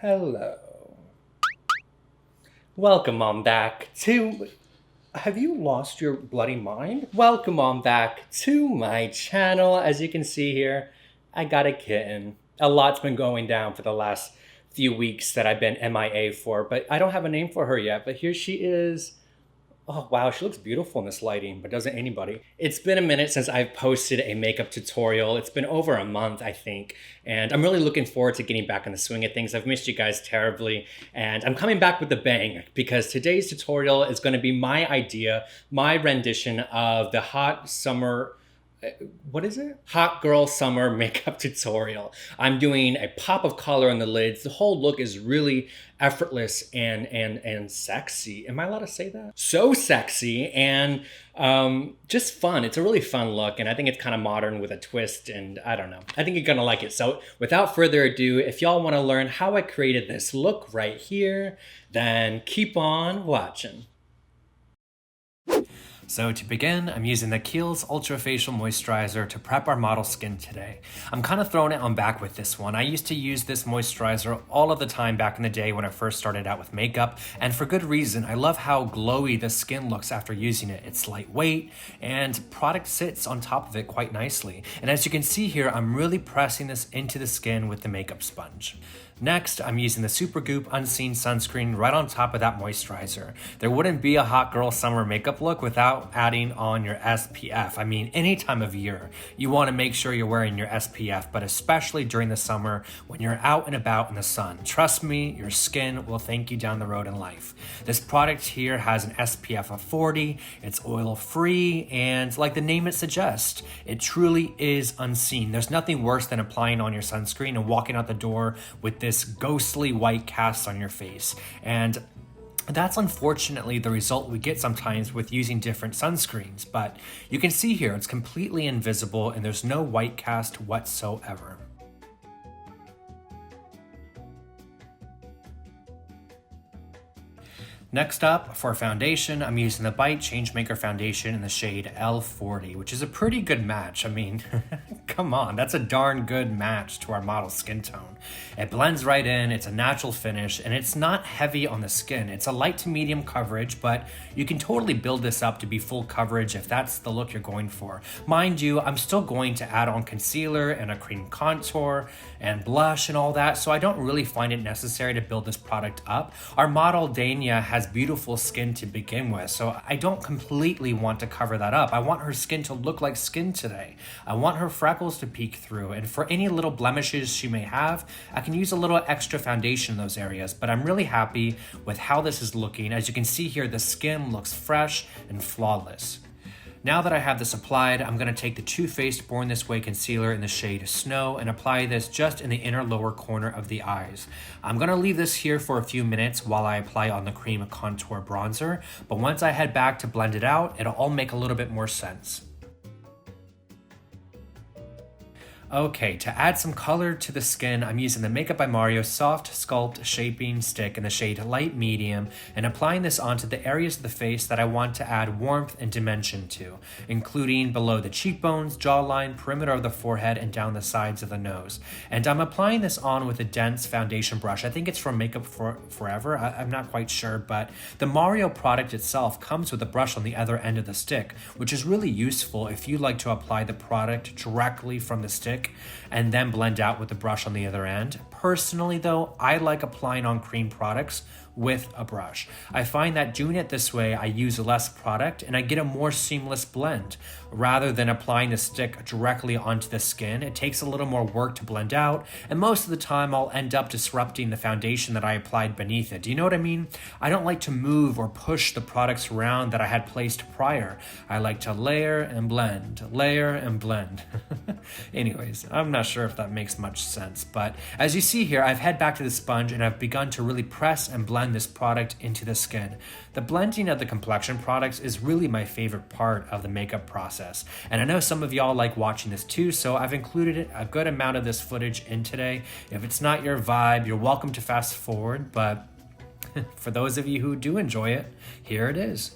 Hello. Welcome on back to... Have you lost your bloody mind? Welcome on back to my channel. As you can see here, I got a kitten. A lot's been going down for the last few weeks that I've been MIA for, but I don't have a name for her yet. But here she is. Oh, wow, she looks beautiful in this lighting, but doesn't anybody? It's been a minute since I've posted a makeup tutorial. It's been over a month, I think, and I'm really looking forward to getting back in the swing of things. I've missed you guys terribly, and I'm coming back with a bang because today's tutorial is going to be my idea, my rendition of the hot summer what is it? Hot girl summer makeup tutorial. I'm doing a pop of color on the lids. The whole look is really effortless and sexy. Am I allowed to say that? So sexy and just fun. It's a really fun look, and I think it's kind of modern with a twist, and I don't know. I think you're gonna like it. So without further ado, if y'all want to learn how I created this look right here, then keep on watching. So to begin, I'm using the Khiels Ultra Facial Moisturizer to prep our model skin today. I'm kind of throwing it on back with this one. I used to use this moisturizer all of the time back in the day when I first started out with makeup, and for good reason. I love how glowy the skin looks after using it. It's lightweight, and product sits on top of it quite nicely. And as you can see here, I'm really pressing this into the skin with the makeup sponge. Next, I'm using the Supergoop Unseen Sunscreen right on top of that moisturizer. There wouldn't be a hot girl summer makeup look without adding on your SPF. I mean, any time of year, you want to make sure you're wearing your SPF, but especially during the summer when you're out and about in the sun. Trust me, your skin will thank you down the road in life. This product here has an SPF of 40, it's oil-free, and like the name it suggests, it truly is unseen. There's nothing worse than applying on your sunscreen and walking out the door with this ghostly white cast on your face. And that's unfortunately the result we get sometimes with using different sunscreens. But you can see here, it's completely invisible and there's no white cast whatsoever. Next up, for foundation, I'm using the Bite Changemaker foundation in the shade L40, which is a pretty good match. I mean, come on, that's a darn good match to our model's skin tone. It blends right in, it's a natural finish, and it's not heavy on the skin. It's a light to medium coverage, but you can totally build this up to be full coverage if that's the look you're going for. Mind you, I'm still going to add on concealer and a cream contour and blush and all that, so I don't really find it necessary to build this product up. Our model, Dania, has beautiful skin to begin with, so I don't completely want to cover that up. I want her skin to look like skin today. I want her freckles to peek through, and for any little blemishes she may have, I can use a little extra foundation in those areas, but I'm really happy with how this is looking. As you can see here, the skin looks fresh and flawless. Now that I have this applied, I'm going to take the Too Faced Born This Way concealer in the shade Snow and apply this just in the inner lower corner of the eyes. I'm going to leave this here for a few minutes while I apply on the cream contour bronzer, but once I head back to blend it out, it'll all make a little bit more sense. Okay, to add some color to the skin, I'm using the Makeup by Mario Soft Sculpt Shaping Stick in the shade Light Medium and applying this onto the areas of the face that I want to add warmth and dimension to, including below the cheekbones, jawline, perimeter of the forehead, and down the sides of the nose. And I'm applying this on with a dense foundation brush. I think it's from Makeup Forever, I'm not quite sure, but the Mario product itself comes with a brush on the other end of the stick, which is really useful if you like to apply the product directly from the stick and then blend out with the brush on the other end. Personally though, I like applying on cream products with a brush. I find that doing it this way, I use less product and I get a more seamless blend. Rather than applying the stick directly onto the skin, it takes a little more work to blend out, and most of the time I'll end up disrupting the foundation that I applied beneath it. Do you know what I mean? I don't like to move or push the products around that I had placed prior. I like to layer and blend, layer and blend. Anyways, I'm not sure if that makes much sense, but as you see here, I've head back to the sponge and I've begun to really press and blend this product into the skin. The blending of the complexion products is really my favorite part of the makeup process, and I know some of y'all like watching this too, so I've included a good amount of this footage in today. If it's not your vibe, you're welcome to fast forward, but for those of you who do enjoy it, here it is.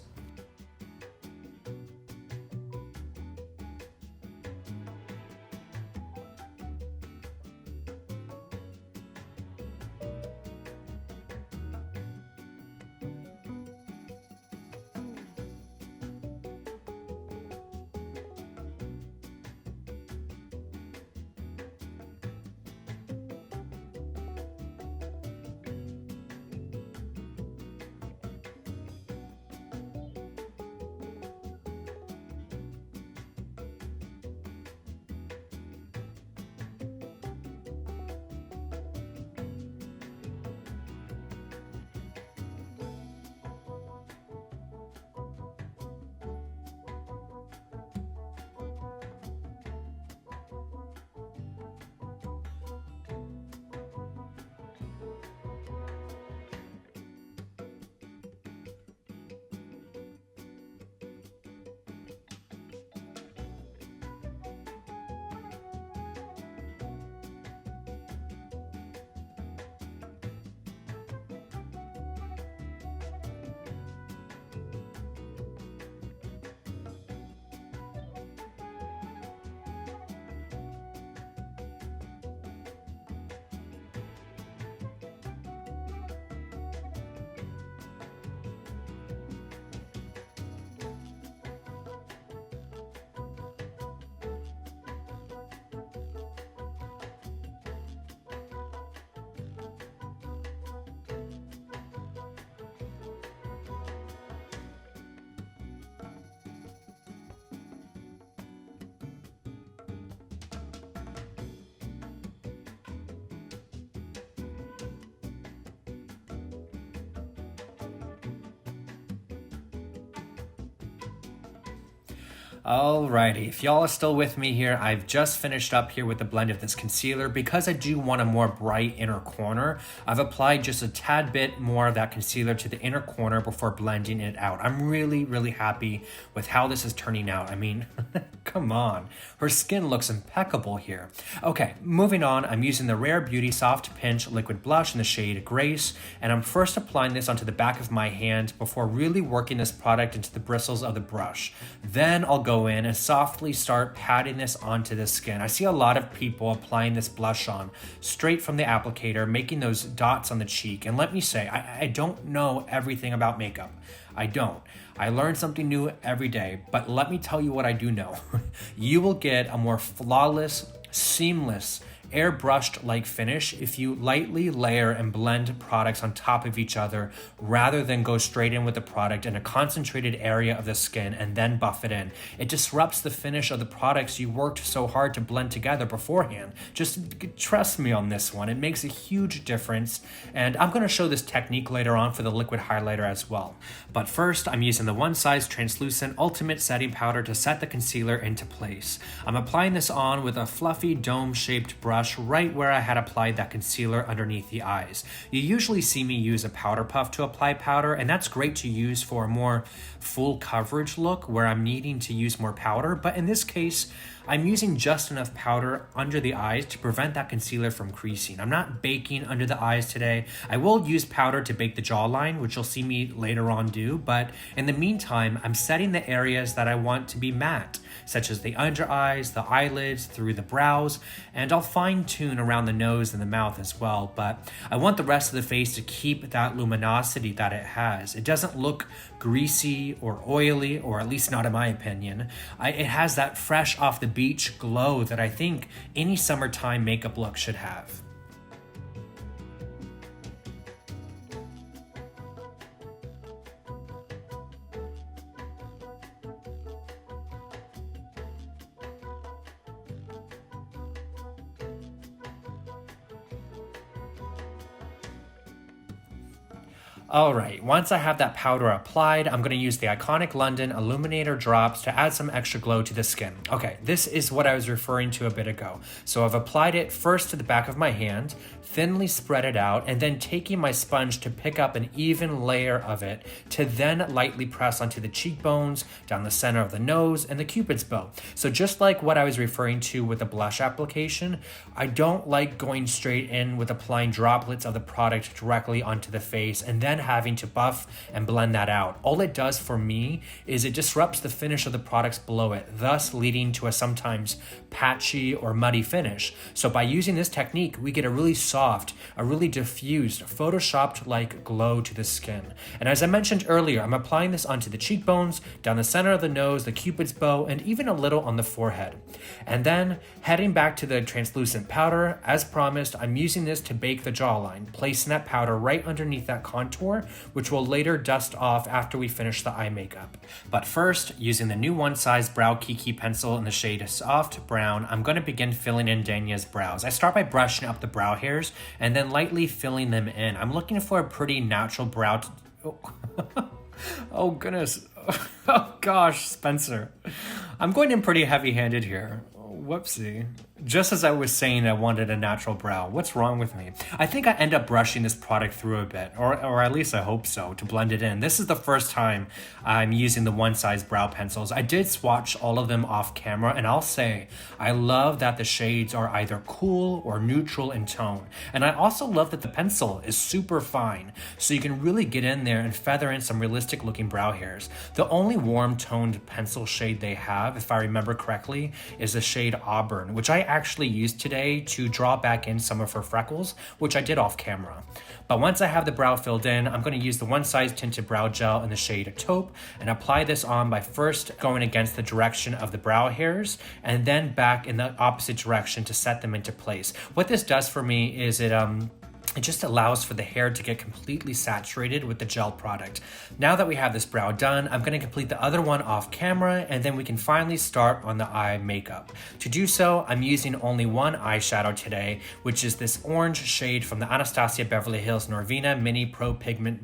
Alrighty, if y'all are still with me here, I've just finished up here with the blend of this concealer. Because I do want a more bright inner corner, I've applied just a tad bit more of that concealer to the inner corner before blending it out. I'm really happy with how this is turning out. I mean, come on, her skin looks impeccable here. Okay, moving on, I'm using the Rare Beauty Soft Pinch Liquid Blush in the shade Grace, and I'm first applying this onto the back of my hand before really working this product into the bristles of the brush. Then I'll go in and softly start patting this onto the skin. I see a lot of people applying this blush on straight from the applicator, making those dots on the cheek. And let me say, I don't know everything about makeup. I don't. I learn something new every day, but let me tell you what I do know. You will get a more flawless, seamless, airbrushed like finish if you lightly layer and blend products on top of each other rather than go straight in with the product in a concentrated area of the skin and then buff it in. It disrupts the finish of the products you worked so hard to blend together beforehand. Just trust me on this one. It makes a huge difference, and I'm going to show this technique later on for the liquid highlighter as well. But first, I'm using the One Size Translucent Ultimate Setting Powder to set the concealer into place. I'm applying this on with a fluffy dome-shaped brush right where I had applied that concealer underneath the eyes. You usually see me use a powder puff to apply powder, and that's great to use for a more full coverage look where I'm needing to use more powder, but in this case, I'm using just enough powder under the eyes to prevent that concealer from creasing. I'm not baking under the eyes today. I will use powder to bake the jawline, which you'll see me later on do, but in the meantime, I'm setting the areas that I want to be matte, such as the under eyes, the eyelids, through the brows, and I'll fine tune around the nose and the mouth as well, but I want the rest of the face to keep that luminosity that it has. It doesn't look greasy or oily, or at least not in my opinion. It has that fresh off the beach glow that I think any summertime makeup look should have. Alright, once I have that powder applied, I'm going to use the iconic London Illuminator drops to add some extra glow to the skin. Okay, this is what I was referring to a bit ago. So I've applied it first to the back of my hand, thinly spread it out, and then taking my sponge to pick up an even layer of it to then lightly press onto the cheekbones, down the center of the nose, and the cupid's bow. So just like what I was referring to with the blush application, I don't like going straight in with applying droplets of the product directly onto the face and then having to buff and blend that out. All it does for me is it disrupts the finish of the products below it, thus leading to a sometimes patchy or muddy finish. So by using this technique, we get a really soft, a really diffused, photoshopped-like glow to the skin. And as I mentioned earlier, I'm applying this onto the cheekbones, down the center of the nose, the cupid's bow, and even a little on the forehead. And then, heading back to the translucent powder, as promised, I'm using this to bake the jawline, placing that powder right underneath that contour, which will later dust off after we finish the eye makeup. But first, using the new One Size BrowKiki pencil in the shade Soft Brown, I'm going to begin filling in Danya's brows. I start by brushing up the brow hairs and then lightly filling them in. I'm looking for a pretty natural brow. Oh goodness. Oh gosh, Spencer. I'm going in pretty heavy-handed here. Whoopsie. Just as I was saying I wanted a natural brow, what's wrong with me? I think I end up brushing this product through a bit, or at least I hope so, to blend it in. This is the first time I'm using the One Size brow pencils. I did swatch all of them off camera, and I'll say I love that the shades are either cool or neutral in tone. And I also love that the pencil is super fine, so you can really get in there and feather in some realistic looking brow hairs. The only warm toned pencil shade they have, if I remember correctly, is the shade Auburn, which I actually used today to draw back in some of her freckles, which I did off camera. But once I have the brow filled in, I'm going to use the One Size Tinted Brow Gel in the shade Taupe and apply this on by first going against the direction of the brow hairs and then back in the opposite direction to set them into place. What this does for me is it it just allows for the hair to get completely saturated with the gel product. Now that we have this brow done, I'm going to complete the other one off camera, and then we can finally start on the eye makeup. To do so, I'm using only one eyeshadow today, which is this orange shade from the Anastasia Beverly Hills Norvina Mini Pro Pigment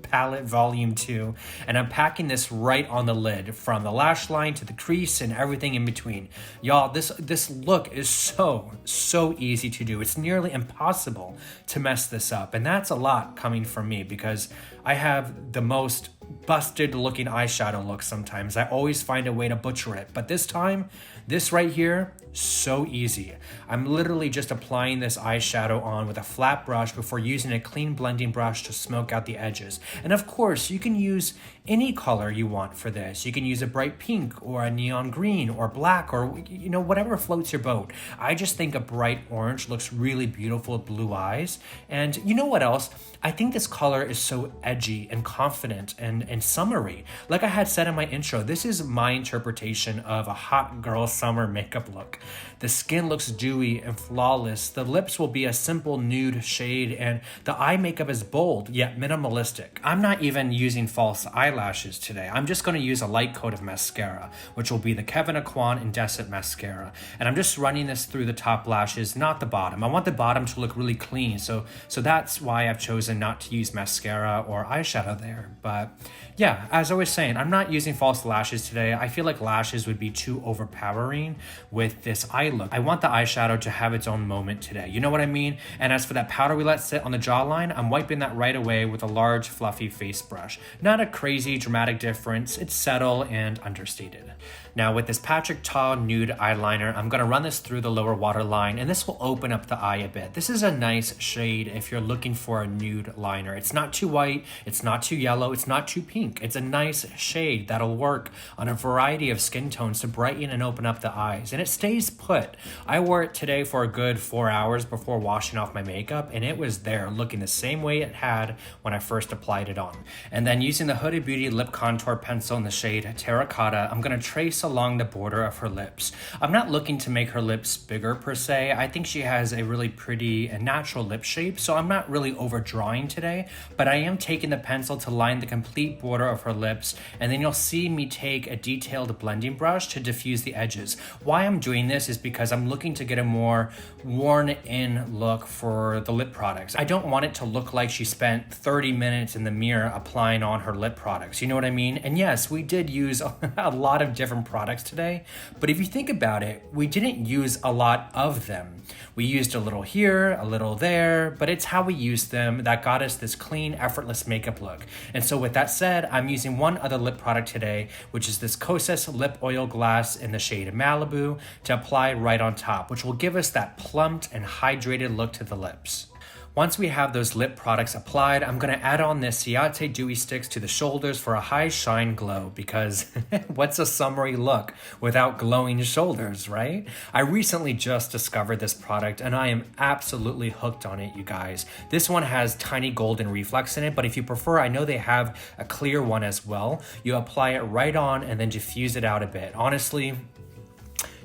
Palette Volume 2, and I'm packing this right on the lid, from the lash line to the crease and everything in between. Y'all, this look is so easy to do. It's nearly impossible to mess this up, and that's a lot coming from me because I have the most busted looking eyeshadow look sometimes. I always find a way to butcher it, but this time, this right here, so easy. I'm literally just applying this eyeshadow on with a flat brush before using a clean blending brush to smoke out the edges. And of course, you can use any color you want for this. You can use a bright pink or a neon green or black or, whatever floats your boat. I just think a bright orange looks really beautiful with blue eyes. And you know what else? I think this color is so edgy and confident and summery. Like I had said in my intro, this is my interpretation of a hot girl summer makeup look. The skin looks dewy and flawless. The lips will be a simple nude shade, and the eye makeup is bold yet minimalistic. I'm not even using false eyelashes today. I'm just going to use a light coat of mascara, which will be the Kevyn Aucoin Indecent mascara. And I'm just running this through the top lashes, not the bottom. I want the bottom to look really clean, so that's why I've chosen not to use mascara or eyeshadow there. But yeah, as I was saying, I'm not using false lashes today. I feel like lashes would be too overpowering with this eye look. I want the eyeshadow to have its own moment today. You know what I mean? And as for that powder we let sit on the jawline, I'm wiping that right away with a large fluffy face brush. Not a crazy dramatic difference. It's subtle and understated. Now with this Patrick Ta nude eyeliner, I'm going to run this through the lower waterline, and this will open up the eye a bit. This is a nice shade if you're looking for a nude liner. It's not too white, it's not too yellow, it's not too pink. It's a nice shade that'll work on a variety of skin tones to brighten and open up the eyes, and it stays put. I wore it today for a good 4 hours before washing off my makeup, and it was there looking the same way it had when I first applied it on. And then using the Huda Beauty lip contour pencil in the shade Terracotta, I'm going to trace along the border of her lips. I'm not looking to make her lips bigger per se. I think she has a really pretty and natural lip shape, so I'm not really overdrawing today, but I am taking the pencil to line the complete border of her lips, and then you'll see me take a detailed blending brush to diffuse the edges. Why I'm doing this is because I'm looking to get a more worn-in look for the lip products. I don't want it to look like she spent 30 minutes in the mirror applying on her lip products. You know what I mean? And yes, we did use a lot of different products today, but if you think about it, we didn't use a lot of them. We used a little here, a little there, but it's how we used them that got us this clean, effortless makeup look. And so with that said, I'm using one other lip product today, which is this Kosas Lip Oil Glass in the shade Malibu, to apply right on top, which will give us that plumped and hydrated look to the lips. Once we have those lip products applied, I'm going to add on this Ciate Dewy Sticks to the shoulders for a high shine glow, because what's a summery look without glowing shoulders, right? I recently just discovered this product and I am absolutely hooked on it, you guys. This one has tiny golden reflex in it, but if you prefer, I know they have a clear one as well. You apply it right on and then diffuse it out a bit. Honestly,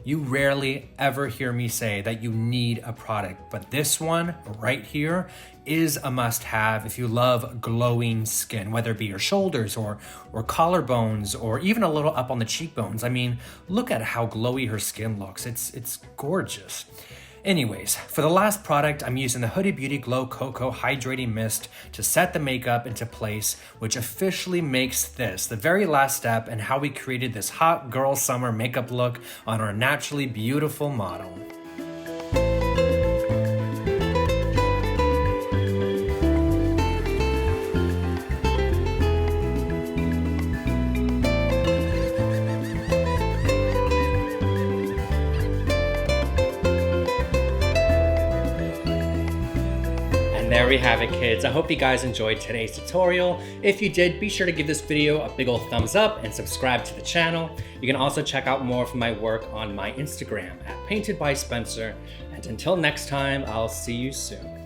you rarely ever hear me say that you need a product, but this one right here is a must-have if you love glowing skin, whether it be your shoulders or collarbones or even a little up on the cheekbones. I mean, look at how glowy her skin looks. It's gorgeous. Anyways, for the last product, I'm using the Huda Beauty Glow Cocoa Hydrating Mist to set the makeup into place, which officially makes this the very last step in how we created this hot girl summer makeup look on our naturally beautiful model. There we have it, kids. I hope you guys enjoyed today's tutorial. If you did, be sure to give this video a big ol' thumbs up and subscribe to the channel. You can also check out more of my work on my Instagram at Painted by Spencer. And until next time, I'll see you soon.